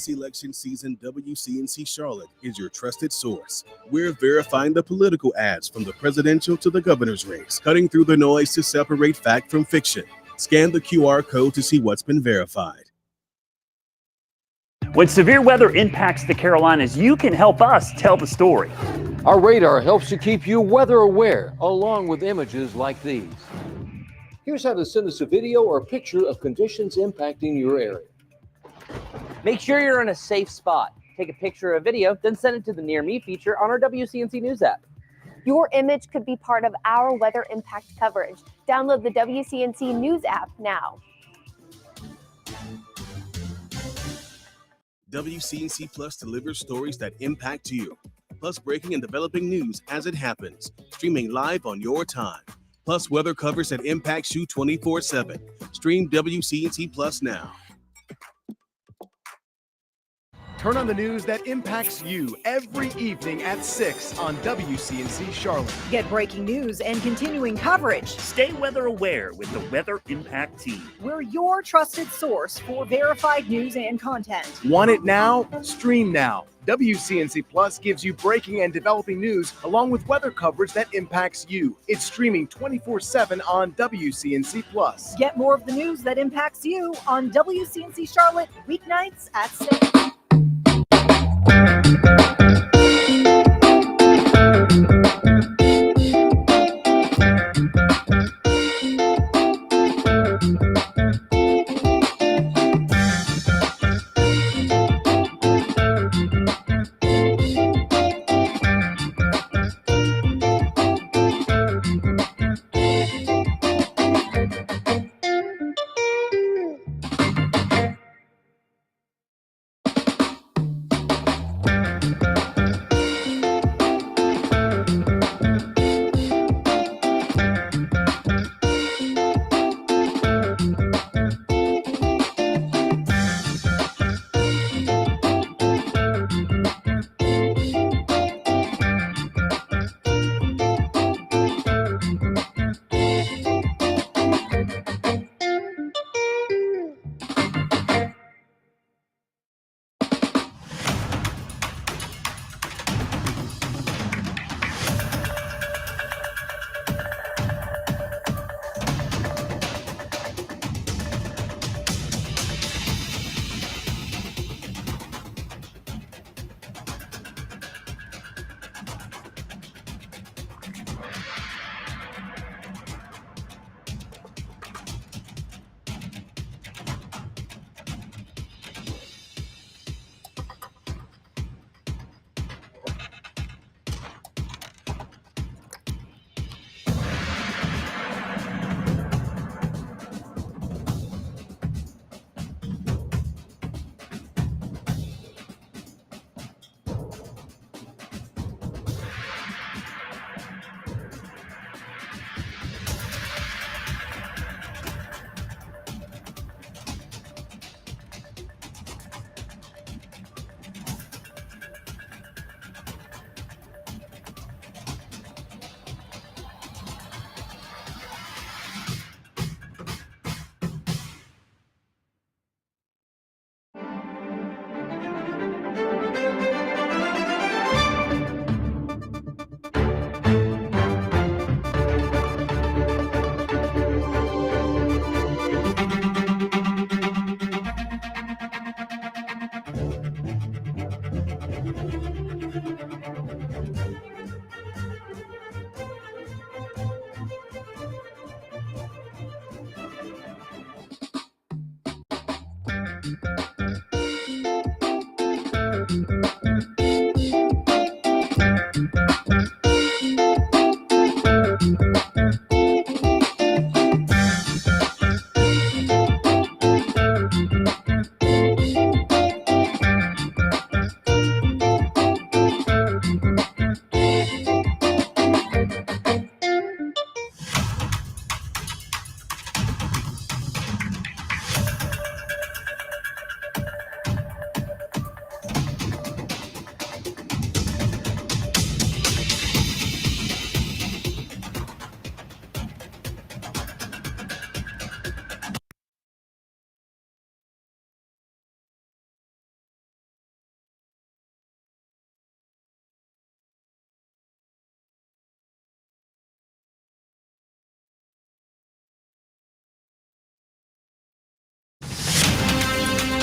This election season, WCNC Charlotte is your trusted source. We're verifying the political ads from the presidential to the governor's race, cutting through the noise to separate fact from fiction. Scan the QR code to see what's been verified. When severe weather impacts the Carolinas, you can help us tell the story. Our radar helps to keep you weather aware, along with images like these. Here's how to send us a video or picture of conditions impacting your area. Make sure you're in a safe spot. Take a picture or a video, then send it to the Near Me feature on our WCNC News app. Your image could be part of our weather impact coverage. Download the WCNC News app now. WCNC Plus delivers stories that impact you, plus breaking and developing news as it happens, streaming live on your time, plus weather coverage that impacts you 24/7. Stream WCNC Plus now. Turn on the news that impacts you every evening at 6 on WCNC Charlotte. Get breaking news and continuing coverage. Stay weather aware with the Weather Impact Team. We're your trusted source for verified news and content. Want it now? Stream now. WCNC Plus gives you breaking and developing news along with weather coverage that impacts you. It's streaming 24/7 on WCNC Plus. Get more of the news that impacts you on WCNC Charlotte weeknights at 6.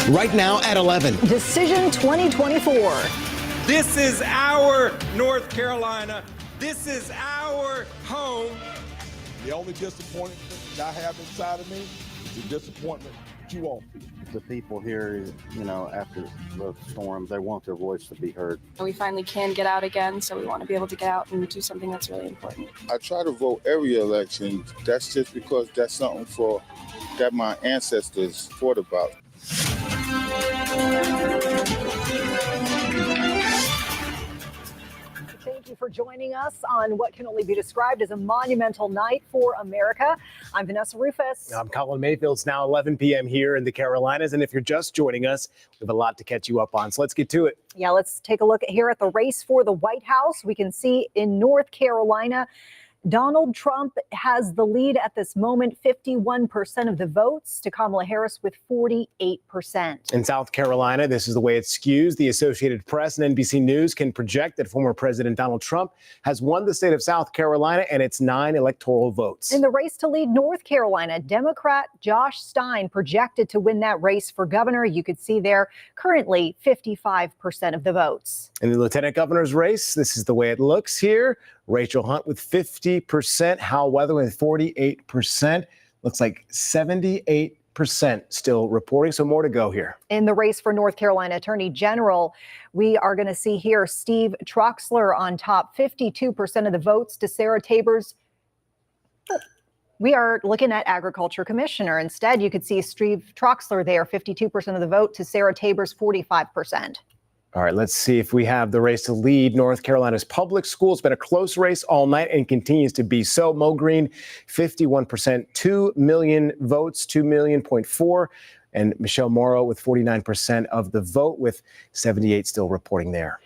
right now at 11. Decision 2024. This is our North Carolina. This is our home. The only disappointment that I have inside of me is the disappointment that you won't feel. The people here, after the storm, they want their voice to be heard. We finally can get out again, so we want to be able to get out and do something that's really important. I try to vote every election. That's just because that's something that my ancestors fought about. Thank you for joining us on what can only be described as a monumental night for America. I'm Vanessa Rufus. I'm Colin Mayfield. It's now 11 p.m. here in the Carolinas. And if you're just joining us, we have a lot to catch you up on. So let's get to it. Yeah, let's take a look here at the race for the White House. We can see in North Carolina, Donald Trump has the lead at this moment, 51% of the votes to Kamala Harris with 48%. In South Carolina, this is the way it skews. The Associated Press and NBC News can project that former President Donald Trump has won the state of South Carolina and its 9 electoral votes. In the race to lead North Carolina, Democrat Josh Stein projected to win that race for governor. You could see there currently 55% of the votes. In the lieutenant governor's race, this is the way it looks here. Rachel Hunt with 50%, Hal Weather with 48%. Looks like 78% still reporting, so more to go here. In the race for North Carolina Attorney General, we are going to see here Steve Troxler on top, 52% of the votes to Sarah Tabor's. We are looking at Agriculture Commissioner. Instead, you could see Steve Troxler there, 52% of the vote to Sarah Tabor's 45%. All right, let's see if we have the race to lead North Carolina's public schools. It's been a close race all night and continues to be so. Mo Green, 51%, 2 million votes, 2.4 million. And Michelle Morrow with 49% of the vote, with 78 still reporting there.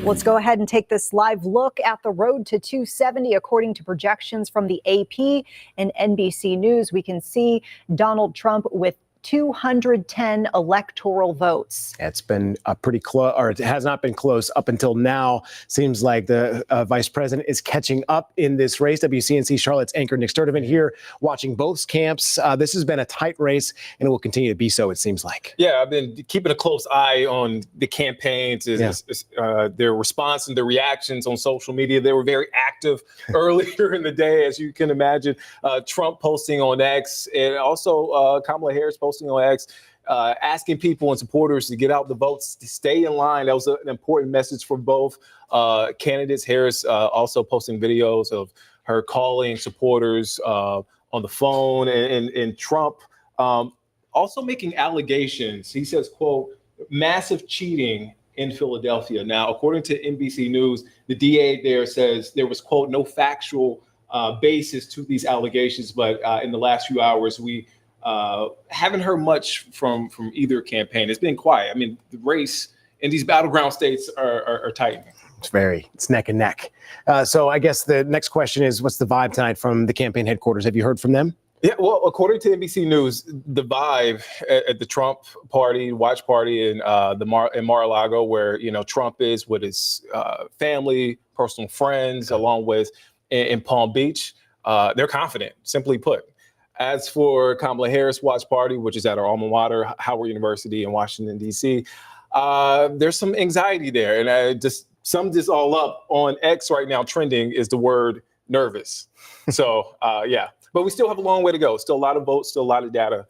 Let's go ahead and take this live look at the road to 270. According to projections from the AP and NBC News, we can see Donald Trump with 210 electoral votes. It's been pretty close, or it has not been close up until now. Seems like the vice president is catching up in this race. WCNC Charlotte's anchor Nick Sturdivant here watching both camps. This has been a tight race, and it will continue to be so, it seems like. Yeah, I've been keeping a close eye on the campaigns, their response and their reactions on social media. They were very active earlier in the day, as you can imagine. Trump posting on X, and also Kamala Harris posting on X, asking people and supporters to get out the votes, to stay in line. That was an important message for both candidates. Harris also posting videos of her calling supporters on the phone, and Trump also making allegations. He says, quote, massive cheating in Philadelphia. Now, according to NBC News, the DA there says there was, quote, no factual basis to these allegations, but in the last few hours, we haven't heard much from either campaign. It's been quiet. I mean, the race in these battleground states are tight. It's neck and neck. So I guess the next question is, what's the vibe tonight from the campaign headquarters? Have you heard from them? Yeah, well, according to NBC News, the vibe at the Trump party, watch party in Mar-a-Lago, where, Trump is with his family, personal friends, along with in Palm Beach, they're confident, simply put. As for Kamala Harris watch party, which is at our alma mater, Howard University in Washington, D.C., there's some anxiety there. And I just summed this all up on X right now. Trending is the word nervous. So, yeah, but we still have a long way to go. Still a lot of votes, still a lot of data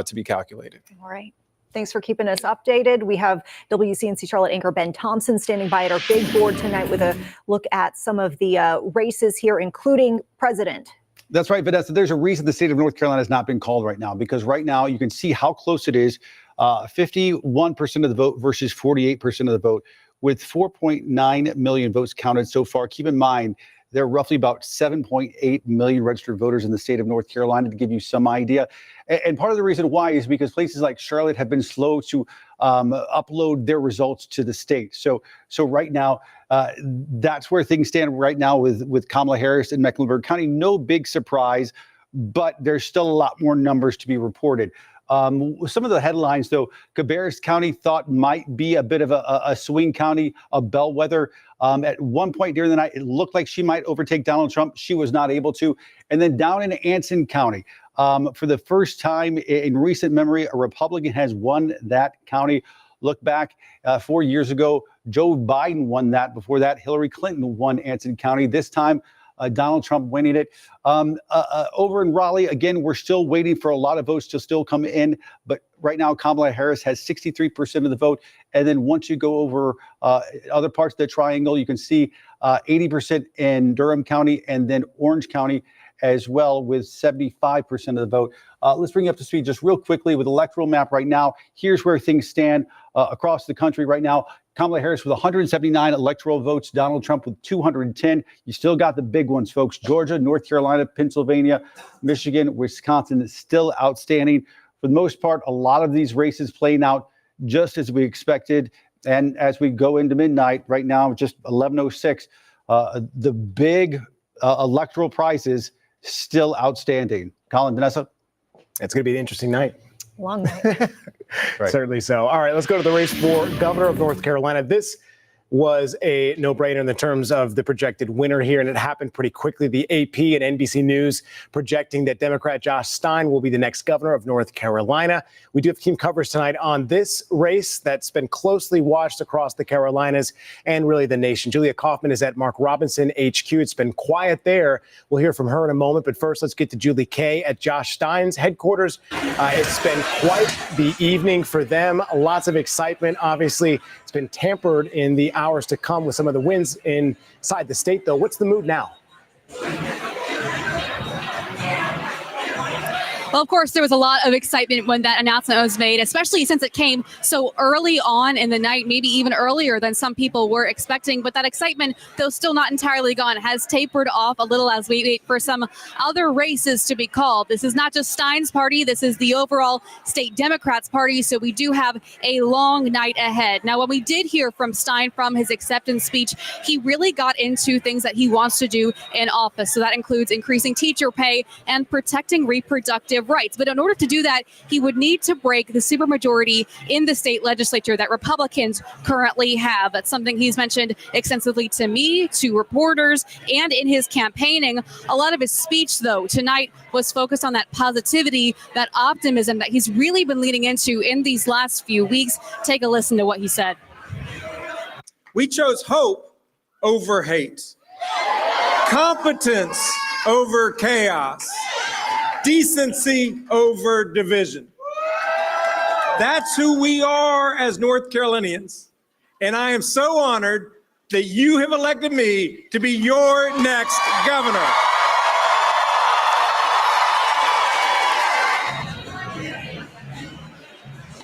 to be calculated. All right. Thanks for keeping us updated. We have WCNC Charlotte anchor Ben Thompson standing by at our big board tonight with a look at some of the races here, including president. That's right, Vanessa. There's a reason the state of North Carolina has not been called right now, because right now you can see how close it is. 51% of the vote versus 48% of the vote, with 4.9 million votes counted so far. Keep in mind, there are roughly about 7.8 million registered voters in the state of North Carolina, to give you some idea. And part of the reason why is because places like Charlotte have been slow to upload their results to the state. So right now, that's where things stand right now with Kamala Harris in Mecklenburg County. No big surprise, but there's still a lot more numbers to be reported. Some of the headlines, though, Cabarrus County thought might be a bit of a swing county, a bellwether. At one point during the night, it looked like she might overtake Donald Trump. She was not able to. And then down in Anson County, for the first time in recent memory, a Republican has won that county. Look back 4 years ago, Joe Biden won that. Before that, Hillary Clinton won Anson County. This time, Donald Trump winning it. Over in Raleigh, again, we're still waiting for a lot of votes to still come in. But right now, Kamala Harris has 63% of the vote. And then once you go over other parts of the triangle, you can see 80% in Durham County and then Orange County as well with 75% of the vote. Let's bring you up to speed just real quickly with the electoral map right now. Here's where things stand across the country right now. Kamala Harris with 179 electoral votes, Donald Trump with 210. You still got the big ones, folks. Georgia, North Carolina, Pennsylvania, Michigan, Wisconsin is still outstanding. For the most part, a lot of these races playing out just as we expected. And as we go into midnight right now, just 11:06, the big electoral prizes still outstanding. Colin, Vanessa? It's going to be an interesting night. Long night. Right. Certainly so. All right, let's go to the race for governor of North Carolina. This was a no-brainer in the terms of the projected winner here, and it happened pretty quickly. The AP and NBC News projecting that Democrat Josh Stein will be the next governor of North Carolina. We do have team coverage tonight on this race that's been closely watched across the Carolinas and really the nation. Julia Kaufman is at Mark Robinson HQ. It's been quiet there. We'll hear from her in a moment, but first let's get to Julie Kay at Josh Stein's headquarters. It's been quite the evening for them. Lots of excitement. Obviously, it's been tampered in the hours to come with some of the wins inside the state, though. What's the mood now? Well, of course, there was a lot of excitement when that announcement was made, especially since it came so early on in the night, maybe even earlier than some people were expecting. But that excitement, though still not entirely gone, has tapered off a little as we wait for some other races to be called. This is not just Stein's party. This is the overall state Democrats party. So we do have a long night ahead. Now, when we did hear from Stein from his acceptance speech, he really got into things that he wants to do in office. So that includes increasing teacher pay and protecting reproductive rights. But in order to do that, he would need to break the supermajority in the state legislature that Republicans currently have. That's something he's mentioned extensively to me, to reporters, and in his campaigning. A lot of his speech, though, tonight was focused on that positivity, that optimism that he's really been leaning into in these last few weeks. Take a listen to what he said. We chose hope over hate, competence over chaos, decency over division. That's who we are as North Carolinians. And I am so honored that you have elected me to be your next governor.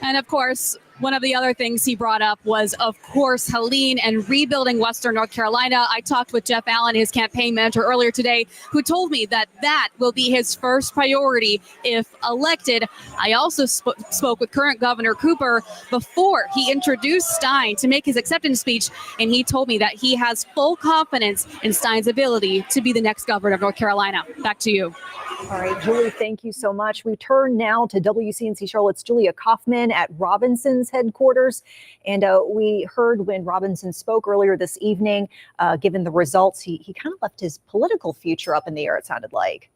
And of course, one of the other things he brought up was, of course, Helene and rebuilding Western North Carolina. I talked with Jeff Allen, his campaign manager, earlier today, who told me that that will be his first priority if elected. I also spoke with current Governor Cooper before he introduced Stein to make his acceptance speech, and he told me that he has full confidence in Stein's ability to be the next governor of North Carolina. Back to you. All right, Julie, thank you so much. We turn now to WCNC Charlotte's Julia Kaufman at Robinson's headquarters. And we heard when Robinson spoke earlier this evening, given the results, he kind of left his political future up in the air, it sounded like.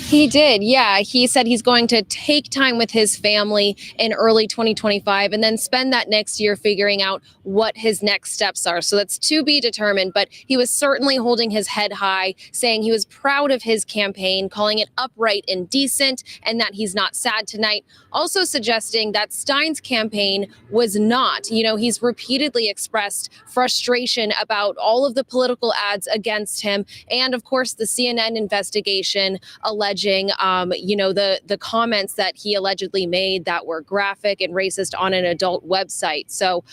He did. Yeah. He said he's going to take time with his family in early 2025 and then spend that next year figuring out what his next steps are. So that's to be determined. But he was certainly holding his head high, saying he was proud of his campaign, calling it upright and decent, and that he's not sad tonight. Also suggesting that Stein's campaign was not. You know, he's repeatedly expressed frustration about all of the political ads against him. And of course, the CNN investigation alleging, the comments that he allegedly made that were graphic and racist on an adult website. So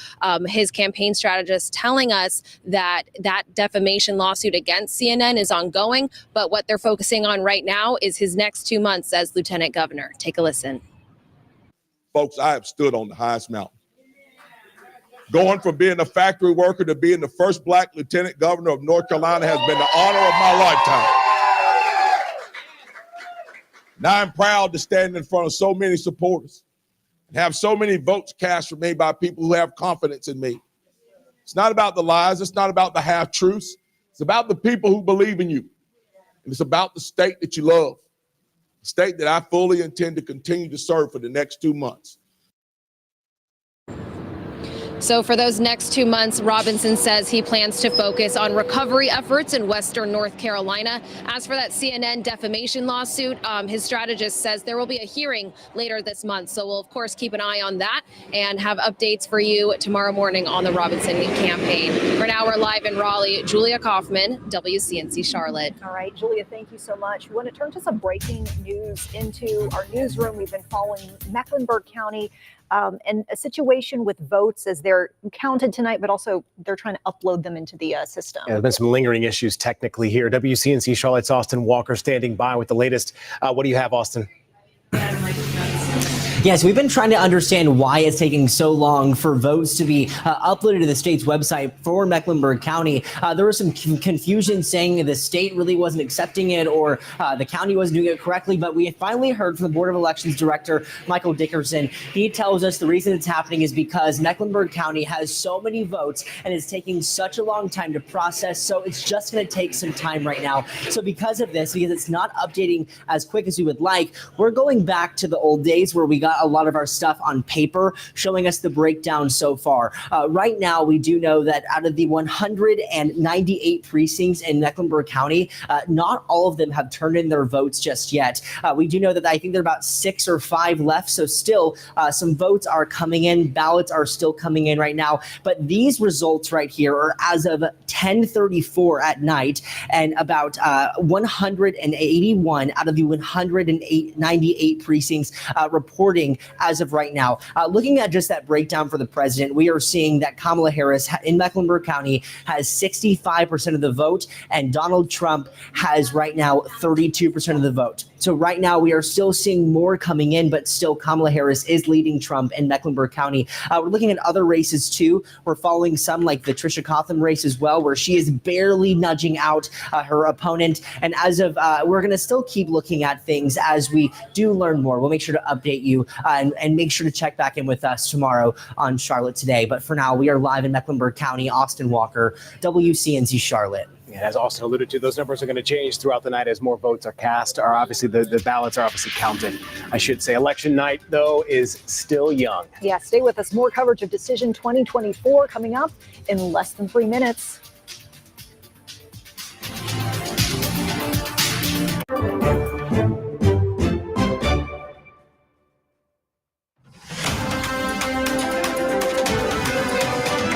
his campaign strategist telling us that that defamation lawsuit against CNN is ongoing, but what they're focusing on right now is his next 2 months as lieutenant governor. Take a listen. Folks, I have stood on the highest mountain. Going from being a factory worker to being the first black lieutenant governor of North Carolina has been the honor of my lifetime. Now I'm proud to stand in front of so many supporters and have so many votes cast for me by people who have confidence in me. It's not about the lies. It's not about the half-truths. It's about the people who believe in you. And it's about the state that you love, the state that I fully intend to continue to serve for the next 2 months. So for those next 2 months, Robinson says he plans to focus on recovery efforts in Western North Carolina. As for that CNN defamation lawsuit, his strategist says there will be a hearing later this month. So we'll, of course, keep an eye on that and have updates for you tomorrow morning on the Robinson campaign. For now, we're live in Raleigh. Julia Kaufman, WCNC Charlotte. All right, Julia, thank you so much. We want to turn to some breaking news into our newsroom. We've been following Mecklenburg County and a situation with votes as they're counted tonight, but also they're trying to upload them into the system. Yeah, there's been some lingering issues technically here. WCNC Charlotte's Austin Walker standing by with the latest. What do you have, Austin? Yes, we've been trying to understand why it's taking so long for votes to be uploaded to the state's website for Mecklenburg County. There was some confusion saying the state really wasn't accepting it or the county wasn't doing it correctly, but we finally heard from the Board of Elections Director, Michael Dickerson. He tells us the reason it's happening is because Mecklenburg County has so many votes and it's taking such a long time to process, so it's just going to take some time right now. So because of this, because it's not updating as quick as we would like, we're going back to the old days where we got a lot of our stuff on paper, showing us the breakdown so far. Right now, we do know that out of the 198 precincts in Mecklenburg County, not all of them have turned in their votes just yet. We do know that I think there are about 6 or 5 left, so still some votes are coming in, ballots are still coming in right now, but these results right here are as of 10:34 at night, and about 181 out of the 198 precincts reporting as of right now. Looking at just that breakdown for the president, we are seeing that Kamala Harris in Mecklenburg County has 65% of the vote, and Donald Trump has right now 32% of the vote. So right now we are still seeing more coming in, but still Kamala Harris is leading Trump in Mecklenburg County. We're looking at other races too. We're following some like the Tricia Cotham race as well, where she is barely nudging out her opponent. And as of, we're going to still keep looking at things as we do learn more. We'll make sure to update you and make sure to check back in with us tomorrow on Charlotte Today. But for now, we are live in Mecklenburg County. Austin Walker, WCNC Charlotte. And as Austin alluded to, those numbers are going to change throughout the night as more votes are cast, or obviously the ballots are obviously counted. I should say election night, though, is still young. Yeah, stay with us. More coverage of Decision 2024 coming up in less than 3 minutes.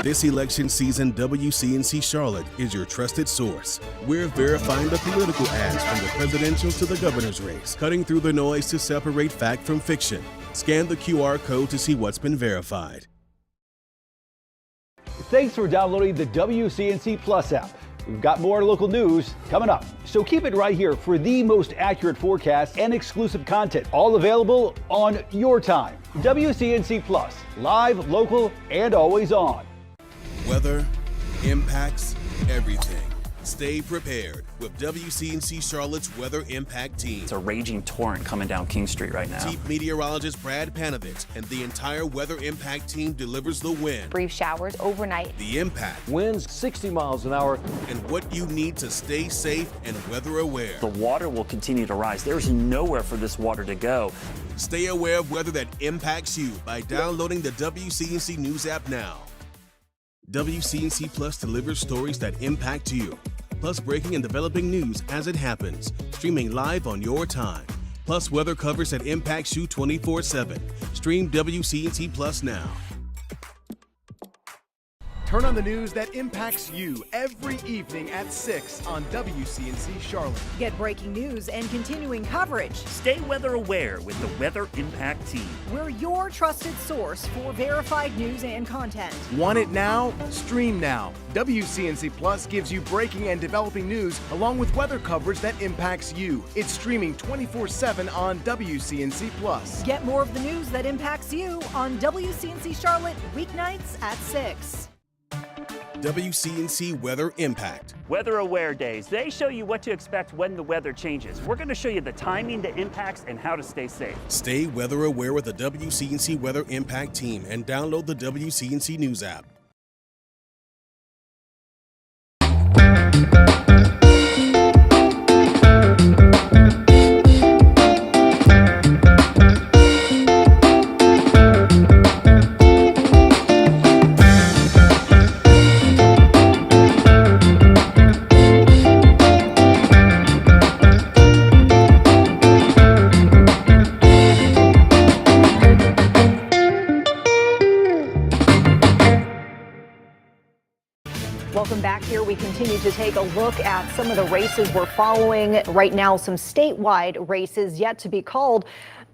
This election season, WCNC Charlotte is your trusted source. We're verifying the political ads from the presidential to the governor's race, cutting through the noise to separate fact from fiction. Scan the QR code to see what's been verified. Thanks for downloading the WCNC Plus app. We've got more local news coming up, so keep it right here for the most accurate forecast and exclusive content, all available on your time. WCNC Plus, live, local, and always on. Weather impacts everything. Stay prepared with WCNC Charlotte's Weather Impact Team. It's a raging torrent coming down King Street right now. Chief Meteorologist Brad Panovich and the entire Weather Impact Team delivers the wind. Brief showers overnight. The impact. Winds 60 miles an hour. And what you need to stay safe and weather aware. The water will continue to rise. There's nowhere for this water to go. Stay aware of weather that impacts you by downloading the WCNC News app now. WCNC Plus delivers stories that impact you, plus breaking and developing news as it happens, streaming live on your time, plus weather coverage that impacts you 24/7. Stream WCNC Plus now. Turn on the news that impacts you every evening at 6 on WCNC Charlotte. Get breaking news and continuing coverage. Stay weather aware with the Weather Impact Team. We're your trusted source for verified news and content. Want it now? Stream now. WCNC Plus gives you breaking and developing news along with weather coverage that impacts you. It's streaming 24/7 on WCNC Plus. Get more of the news that impacts you on WCNC Charlotte weeknights at 6. WCNC Weather Impact. Weather Aware Days. They show you what to expect when the weather changes. We're going to show you the timing, the impacts, and how to stay safe. Stay weather aware with the WCNC Weather Impact team and download the WCNC News app. Welcome back here. We continue to take a look at some of the races we're following right now, some statewide races yet to be called.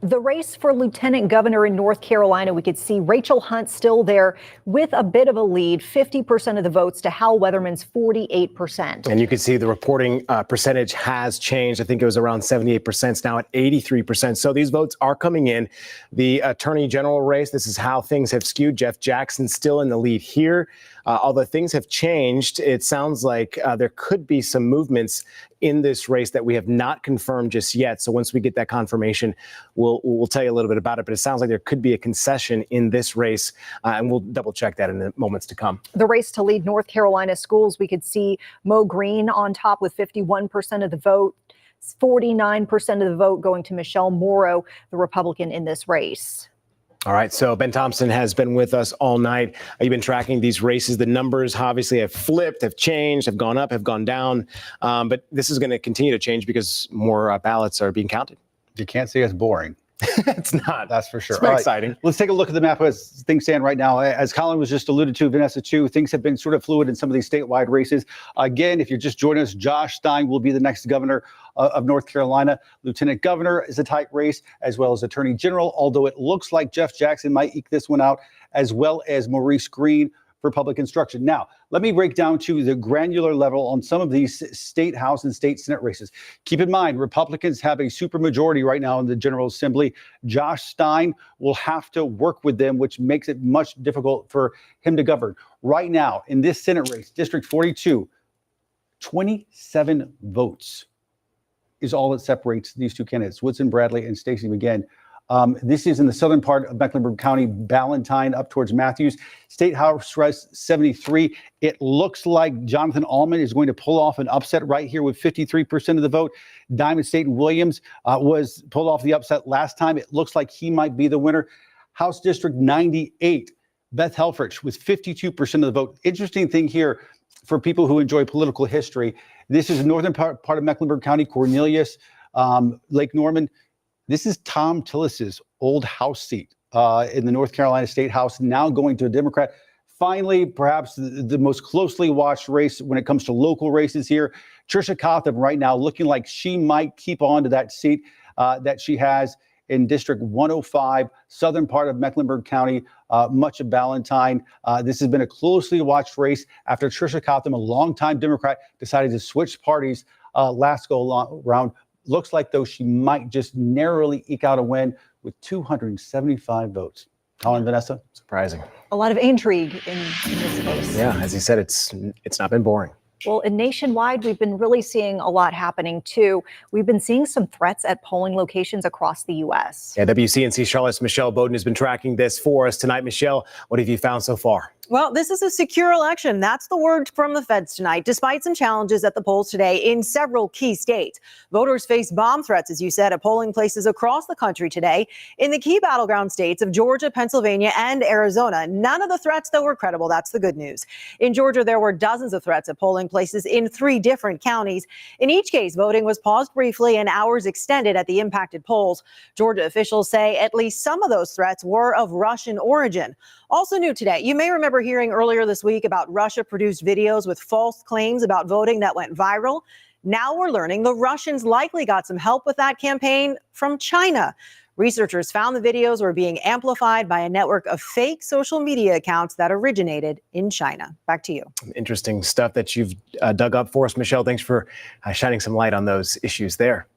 The race for lieutenant governor in North Carolina, we could see Rachel Hunt still there with a bit of a lead, 50% of the votes to Hal Weatherman's 48%. And you can see the reporting percentage has changed. I think it was around 78%. It's now at 83%. So these votes are coming in. The attorney general race, this is how things have skewed. Jeff Jackson still in the lead here. Although things have changed, it sounds like there could be some movements in this race that we have not confirmed just yet. So once we get that confirmation, we'll tell you a little bit about it. But it sounds like there could be a concession in this race, and we'll double check that in the moments to come. The race to lead North Carolina schools, we could see Mo Green on top with 51% of the vote, 49% of the vote going to Michelle Morrow, the Republican in this race. All right, so Ben Thompson has been with us all night. You've been tracking these races. The numbers obviously have flipped, have changed, have gone up, have gone down. But this is going to continue to change because more ballots are being counted. You can't say it's boring. It's not. That's for sure. It's very exciting. Let's take a look at the map as things stand right now. As Colin was just alluded to, Vanessa too, things have been sort of fluid in some of these statewide races. Again, if you're just joining us, Josh Stein will be the next governor of North Carolina. Lieutenant governor is a tight race, as well as attorney general, although it looks like Jeff Jackson might eke this one out, as well as Maurice Green for public instruction. Now, let me break down to the granular level on some of these state house and state senate races. Keep in mind, Republicans have a supermajority right now in the General Assembly. Josh Stein will have to work with them, which makes it much difficult for him to govern. Right now, in this Senate race, District 42, 27 votes is all that separates these two candidates, Woodson Bradley and Stacey McGinn. This is in the southern part of Mecklenburg County, Ballantyne up towards Matthews. State House Race 73. It looks like Jonathan Allman is going to pull off an upset right here with 53% of the vote. Diamond State and Williams was pulled off the upset last time. It looks like he might be the winner. House District 98, Beth Helfrich with 52% of the vote. Interesting thing here for people who enjoy political history. This is the northern part of Mecklenburg County, Cornelius, Lake Norman. This is Tom Tillis's old House seat in the North Carolina State House, now going to a Democrat. Finally, perhaps the most closely watched race when it comes to local races here. Tricia Cotham right now looking like she might keep on to that seat that she has in District 105, southern part of Mecklenburg County, much of Ballantyne. This has been a closely watched race after Tricia Cotham, a longtime Democrat, decided to switch parties last go around. Looks like, though, she might just narrowly eke out a win with 275 votes. Colin, Vanessa? Surprising. A lot of intrigue in this case. Yeah, as he said, it's not been boring. Well, and nationwide, we've been really seeing a lot happening, too. We've been seeing some threats at polling locations across the U.S. Yeah, WCNC Charlotte's Michelle Bowden has been tracking this for us tonight. Michelle, what have you found so far? Well, this is a secure election. That's the word from the feds tonight, despite some challenges at the polls today in several key states. Voters face bomb threats, as you said, at polling places across the country today. In the key battleground states of Georgia, Pennsylvania, and Arizona, none of the threats, though, were credible. That's the good news. In Georgia, there were dozens of threats at polling places in 3 different counties. In each case, voting was paused briefly and hours extended at the impacted polls. Georgia officials say at least some of those threats were of Russian origin. Also new today, you may remember hearing earlier this week about Russia-produced videos with false claims about voting that went viral. Now we're learning the Russians likely got some help with that campaign from China. Researchers found the videos were being amplified by a network of fake social media accounts that originated in China. Back to you. Interesting stuff that you've dug up for us, Michelle. Thanks for shining some light on those issues there.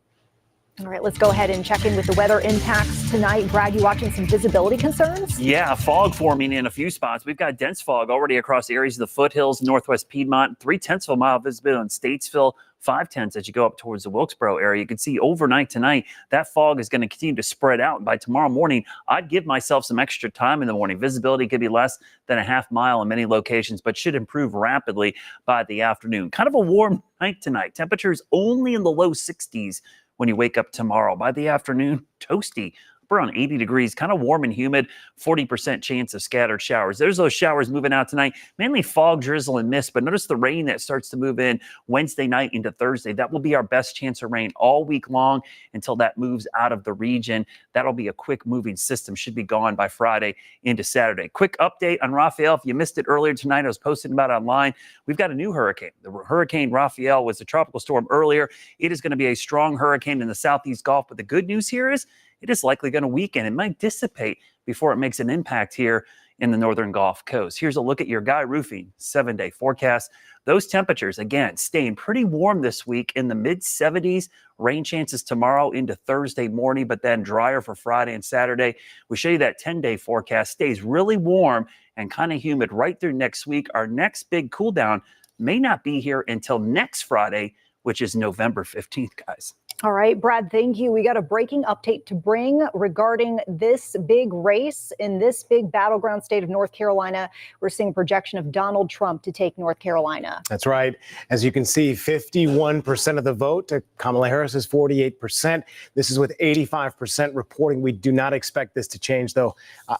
All right, let's go ahead and check in with the weather impacts tonight. Brad, you watching some visibility concerns? Yeah, fog forming in a few spots. We've got dense fog already across areas of the foothills, northwest Piedmont, 0.3 of a mile visibility on Statesville, 0.5 as you go up towards the Wilkesboro area. You can see overnight tonight, that fog is going to continue to spread out. By tomorrow morning, I'd give myself some extra time in the morning. Visibility could be less than a half mile in many locations, but should improve rapidly by the afternoon. Kind of a warm night tonight. Temperatures only in the low 60s when you wake up tomorrow. By the afternoon, toasty. Around 80 degrees, kind of warm and humid, 40% chance of scattered showers. There's those showers moving out tonight, mainly fog, drizzle, and mist, but notice the rain that starts to move in Wednesday night into Thursday. That will be our best chance of rain all week long until that moves out of the region. That'll be a quick moving system, should be gone by Friday into Saturday. Quick update on Rafael. If you missed it earlier tonight, I was posting about it online. We've got a new hurricane. The Hurricane Rafael was a tropical storm earlier. It is going to be a strong hurricane in the Southeast Gulf, but the good news here is it is likely going to weaken. It might dissipate before it makes an impact here in the northern Gulf Coast. Here's a look at your Guy Roofing 7-day forecast. Those temperatures, again, staying pretty warm this week in the mid-70s. Rain chances tomorrow into Thursday morning, but then drier for Friday and Saturday. We show you that 10-day forecast stays really warm and kind of humid right through next week. Our next big cool down may not be here until next Friday, which is November 15th, guys. All right, Brad, thank you. We got a breaking update to bring regarding this big race in this big battleground state of North Carolina. We're seeing a projection of Donald Trump to take North Carolina. That's right. As you can see, 51% of the vote. Kamala Harris is 48%. This is with 85% reporting. We do not expect this to change, though,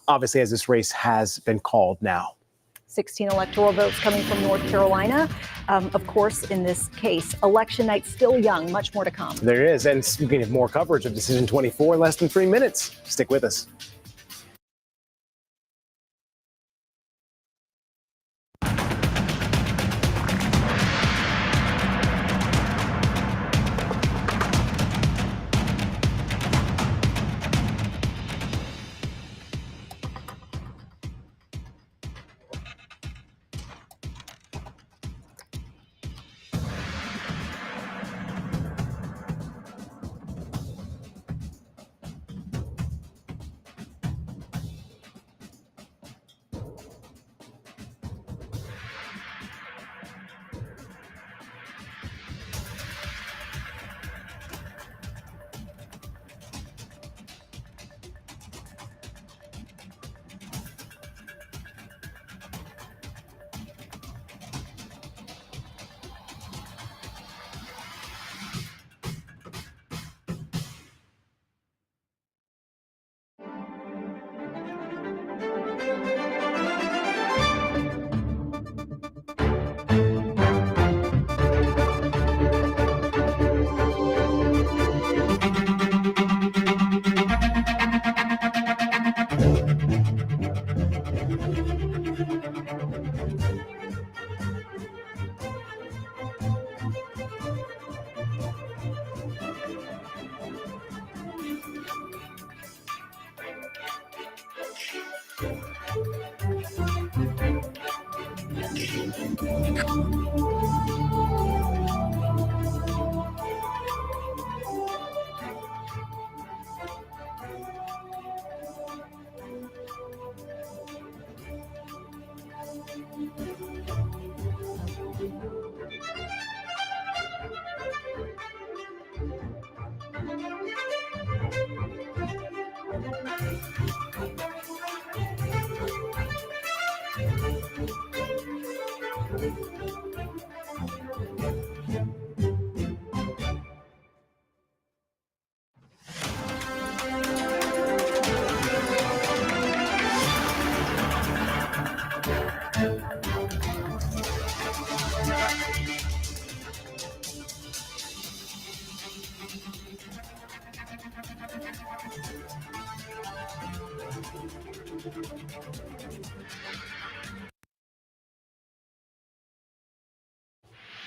obviously, as this race has been called now. 16 electoral votes coming from North Carolina. Of course, in this case, election night still young, much more to come. There is. And speaking of more coverage of Decision 24 in less than 3 minutes, stick with us.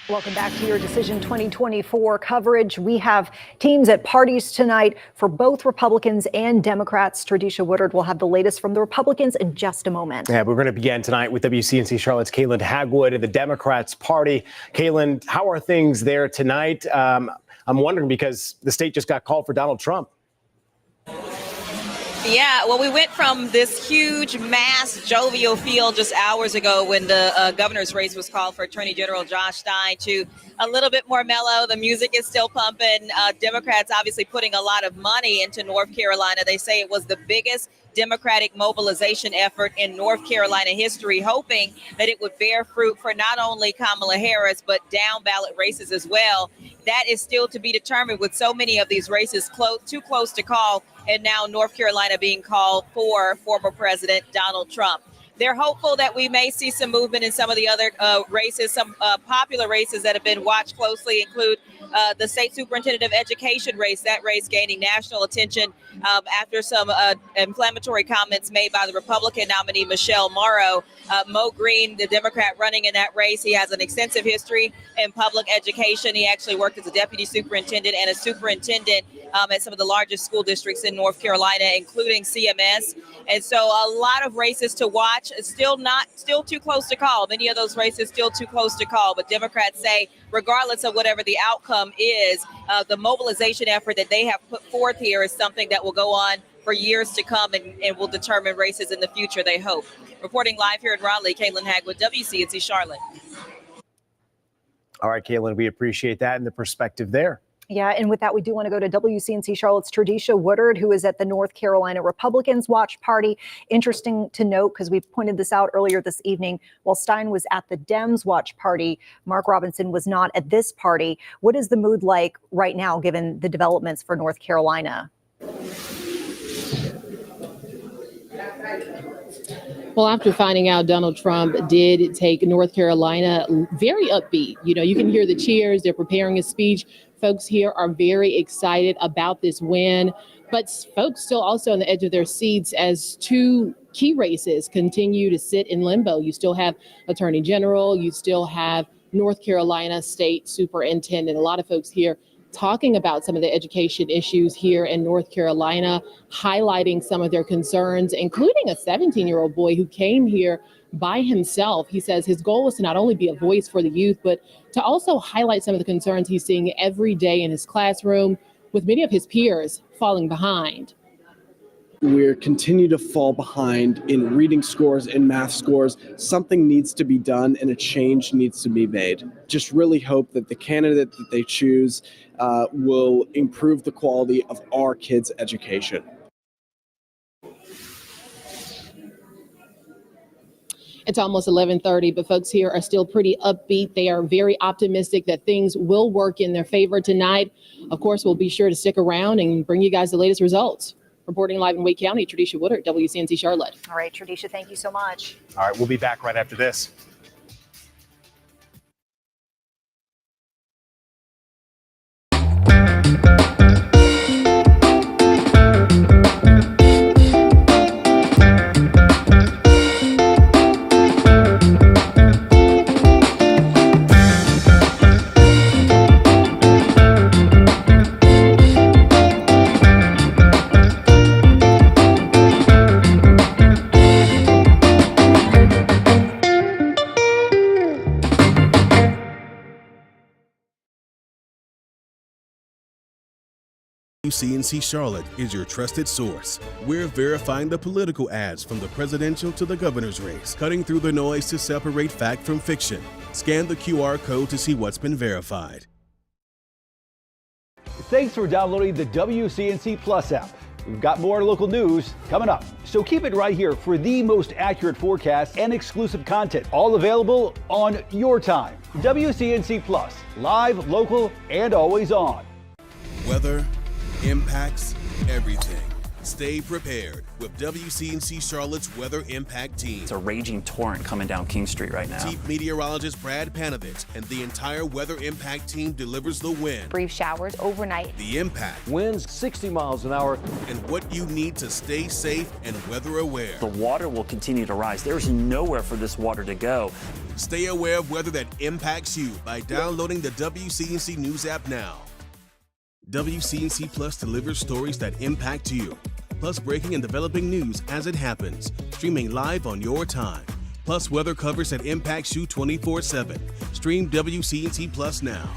Welcome back to your Decision 2024 coverage. We have teams at parties tonight for both Republicans and Democrats. Tradisha Woodard will have the latest from the Republicans in just a moment. Yeah, we're going to begin tonight with WCNC Charlotte's Caitlin Hagwood and the Democrats party. Caitlin, how are things there tonight? I'm wondering because the state just got called for Donald Trump. Yeah, well, we went from this huge, mass, jovial feel just hours ago when the governor's race was called for Attorney General Josh Stein to a little bit more mellow. The music is still pumping. Democrats obviously putting a lot of money into North Carolina. They say it was the biggest Democratic mobilization effort in North Carolina history, hoping that it would bear fruit for not only Kamala Harris, but down ballot races as well. That is still to be determined with so many of these races too close to call, and now North Carolina being called for former President Donald Trump. They're hopeful that we may see some movement in some of the other races. Some popular races that have been watched closely include the state superintendent of education race, that race gaining national attention after some inflammatory comments made by the Republican nominee, Michelle Morrow. Mo Green, the Democrat running in that race, he has an extensive history in public education. He actually worked as a deputy superintendent and a superintendent at some of the largest school districts in North Carolina, including CMS. And so a lot of races to watch. It's still too close to call. Many of those races still too close to call. But Democrats say, regardless of whatever the outcome is, the mobilization effort that they have put forth here is something that will go on for years to come and will determine races in the future, they hope. Reporting live here in Raleigh, Caitlin Hagwood, WCNC Charlotte. All right, Caitlin, we appreciate that and the perspective there. Yeah, and with that, we do want to go to WCNC Charlotte's Tradisha Woodard, who is at the North Carolina Republicans Watch Party. Interesting to note, because we pointed this out earlier this evening, while Stein was at the Dems Watch Party, Mark Robinson was not at this party. What is the mood like right now, given the developments for North Carolina? Well, after finding out Donald Trump did take North Carolina, very upbeat. You know, you can hear the cheers. They're preparing a speech. Folks here are very excited about this win, but folks still also on the edge of their seats as two key races continue to sit in limbo. You still have Attorney General, you still have North Carolina State Superintendent. A lot of folks here talking about some of the education issues here in North Carolina, highlighting some of their concerns, including a 17-year-old boy who came here by himself. He says his goal is to not only be a voice for the youth, but to also highlight some of the concerns he's seeing every day in his classroom, with many of his peers falling behind. We continue to fall behind in reading scores and math scores. Something needs to be done and a change needs to be made. Just really hope that the candidate that they choose will improve the quality of our kids' education. It's almost 11:30, but folks here are still pretty upbeat. They are very optimistic that things will work in their favor tonight. Of course, we'll be sure to stick around and bring you guys the latest results. Reporting live in Wake County, Tradisha Woodard, WCNC Charlotte. All right, Tradisha, thank you so much. All right, we'll be back right after this. WCNC Charlotte is your trusted source. We're verifying the political ads from the presidential to the governor's race, cutting through the noise to separate fact from fiction. Scan the QR code to see what's been verified. Thanks for downloading the WCNC Plus app. We've got more local news coming up, so keep it right here for the most accurate forecast and exclusive content, all available on your time. WCNC Plus, live, local, and always on. Weather impacts everything. Stay prepared with WCNC Charlotte's Weather Impact Team. It's a raging torrent coming down King Street right now. Chief Meteorologist Brad Panovich and the entire Weather Impact Team delivers the wind. Brief showers overnight. The impact. Winds 60 miles an hour. And what you need to stay safe and weather aware. The water will continue to rise. There's nowhere for this water to go. Stay aware of weather that impacts you by downloading the WCNC News app now. WCNC Plus delivers stories that impact you, plus breaking and developing news as it happens, streaming live on your time, plus weather covers that impacts you 24/7. Stream WCNC Plus now.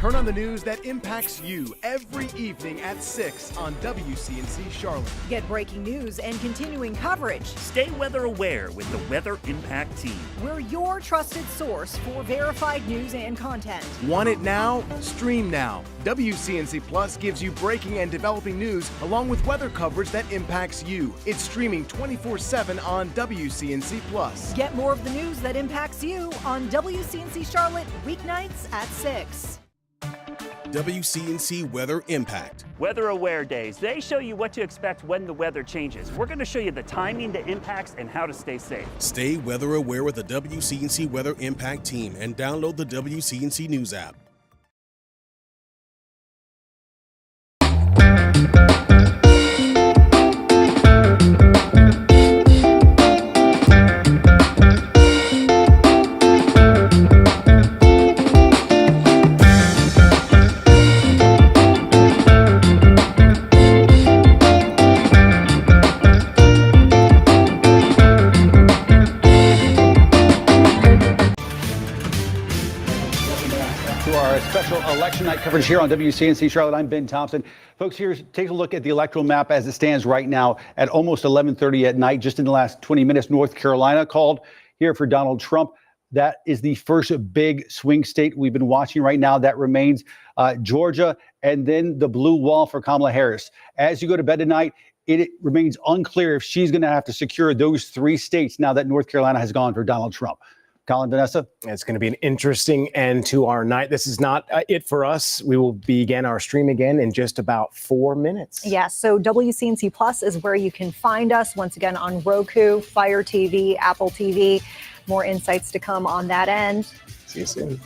Turn on the news that impacts you every evening at 6 on WCNC Charlotte. Get breaking news and continuing coverage. Stay weather aware with the Weather Impact Team. We're your trusted source for verified news and content. Want it now? Stream now. WCNC Plus gives you breaking and developing news along with weather coverage that impacts you. It's streaming 24/7 on WCNC Plus. Get more of the news that impacts you on WCNC Charlotte weeknights at 6. WCNC Weather Impact. Weather Aware Days. They show you what to expect when the weather changes. We're going to show you the timing, the impacts, and how to stay safe. Stay weather aware with the WCNC Weather Impact Team and download the WCNC News app. Election night coverage here on WCNC Charlotte. I'm Ben Thompson. Folks, here, take a look at the electoral map as it stands right now at almost 11:30 at night. Just in the last 20 minutes, North Carolina called here for Donald Trump. That is the first big swing state we've been watching right now. That remains Georgia, and then the blue wall for Kamala Harris. As you go to bed tonight, it remains unclear if she's going to have to secure those 3 states now that North Carolina has gone for Donald Trump. Colin, Vanessa? It's going to be an interesting end to our night. This is not it for us. We will begin our stream again in just about 4 minutes. Yes, so WCNC Plus is where you can find us once again on Roku, Fire TV, Apple TV. More insights to come on that end. See you soon.